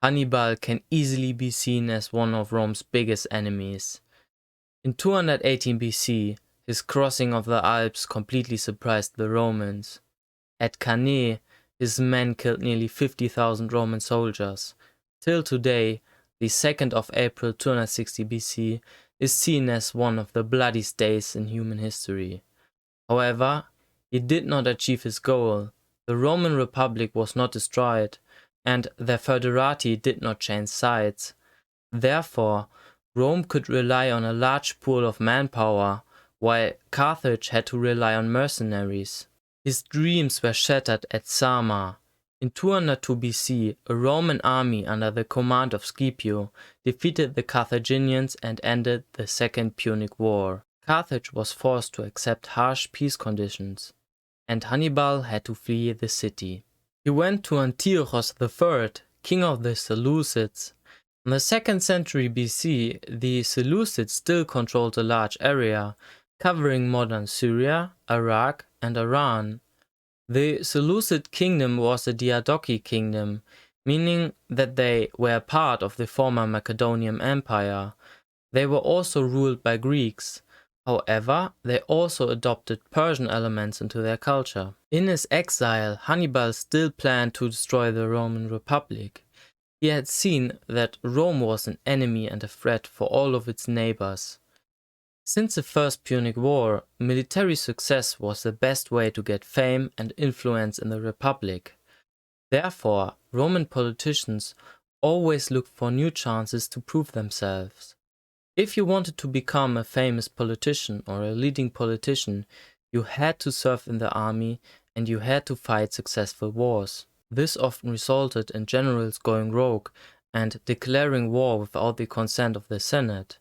Hannibal can easily be seen as one of Rome's biggest enemies. In 218 BC, his crossing of the Alps completely surprised the Romans. At Cannae, his men killed nearly 50,000 Roman soldiers. Till today, the 2nd of April 260 BC is seen as one of the bloodiest days in human history. However, he did not achieve his goal. The Roman Republic was not destroyed, and their foederati did not change sides. Therefore, Rome could rely on a large pool of manpower, while Carthage had to rely on mercenaries. His dreams were shattered at Zama. In 202 BC, a Roman army under the command of Scipio defeated the Carthaginians and ended the Second Punic War. Carthage was forced to accept harsh peace conditions, and Hannibal had to flee the city. He went to Antiochus III, king of the Seleucids. In the 2nd century BC, the Seleucids still controlled a large area, covering modern Syria, Iraq, and Iran. The Seleucid kingdom was a Diadochi kingdom, meaning that they were part of the former Macedonian Empire. They were also ruled by Greeks. However, they also adopted Persian elements into their culture. In his exile, Hannibal still planned to destroy the Roman Republic. He had seen that Rome was an enemy and a threat for all of its neighbors. Since the First Punic War, military success was the best way to get fame and influence in the Republic. Therefore, Roman politicians always looked for new chances to prove themselves. If you wanted to become a famous politician or a leading politician, you had to serve in the army and you had to fight successful wars. This often resulted in generals going rogue and declaring war without the consent of the Senate.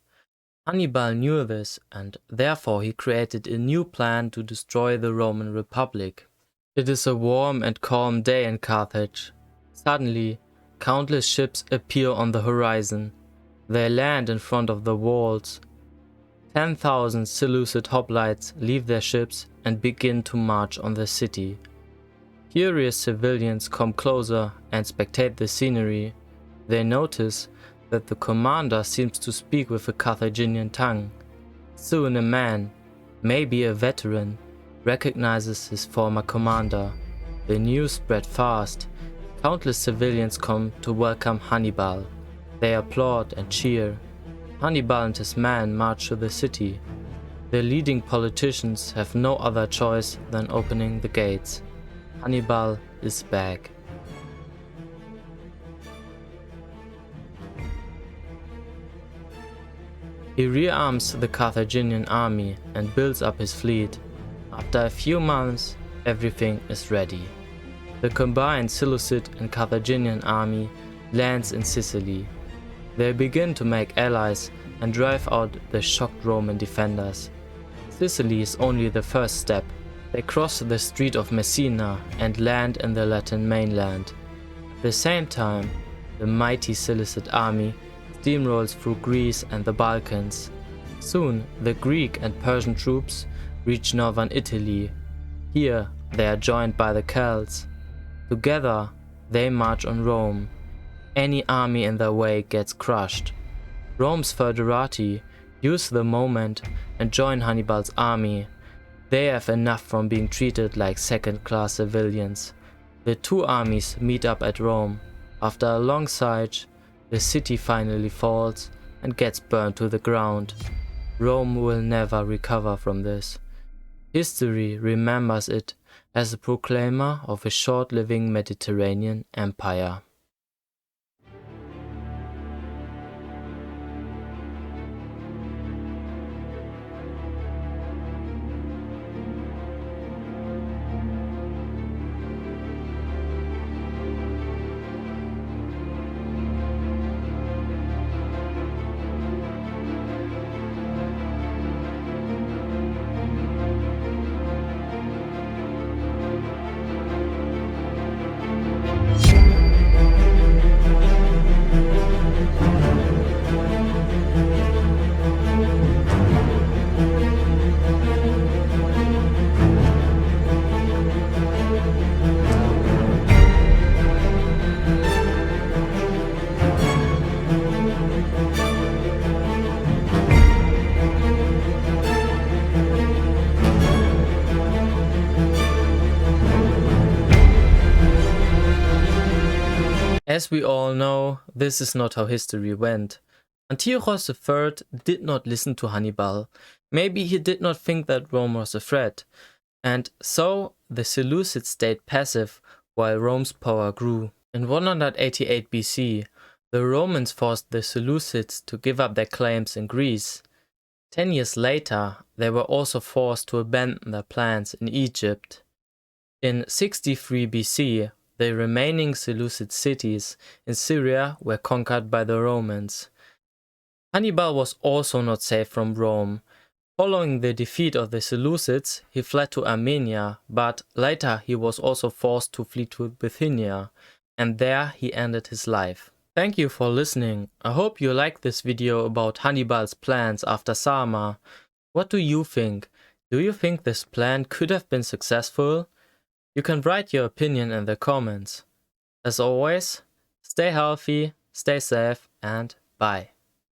Hannibal knew this, and therefore he created a new plan to destroy the Roman Republic. It is a warm and calm day in Carthage. Suddenly, countless ships appear on the horizon. They land in front of the walls. 10,000 Seleucid hoplites leave their ships and begin to march on the city. Curious civilians come closer and spectate the scenery. They notice that the commander seems to speak with a Carthaginian tongue. Soon a man, maybe a veteran, recognizes his former commander. The news spread fast. Countless civilians come to welcome Hannibal. They applaud and cheer. Hannibal and his men march to the city. The leading politicians have no other choice than opening the gates. Hannibal is back. He rearms the Carthaginian army and builds up his fleet. After a few months, everything is ready. The combined Seleucid and Carthaginian army lands in Sicily. They begin to make allies and drive out the shocked Roman defenders. Sicily is only the first step. They cross the Strait of Messina and land in the Latin mainland. At the same time, the mighty Seleucid army steamrolls through Greece and the Balkans. Soon, the Greek and Persian troops reach northern Italy. Here, they are joined by the Celts. Together, they march on Rome. Any army in their way gets crushed. Rome's foederati use the moment and join Hannibal's army. They have enough from being treated like second-class civilians. The two armies meet up at Rome. After a long siege, the city finally falls and gets burned to the ground. Rome will never recover from this. History remembers it as a proclaimer of a short-living Mediterranean empire. As we all know, this is not how history went. Antiochus III did not listen to Hannibal. Maybe he did not think that Rome was a threat, and so the Seleucids stayed passive while Rome's power grew. In 188 BC, the Romans forced the Seleucids to give up their claims in Greece. 10 years later, they were also forced to abandon their plans in Egypt. In 63 BC, the remaining Seleucid cities in Syria were conquered by the Romans. Hannibal was also not safe from Rome. Following the defeat of the Seleucids, he fled to Armenia, but later he was also forced to flee to Bithynia, and there he ended his life. Thank you for listening. I hope you liked this video about Hannibal's plans after Zama. What do you think? Do you think this plan could have been successful? You can write your opinion in the comments. As always, stay healthy, stay safe, and bye.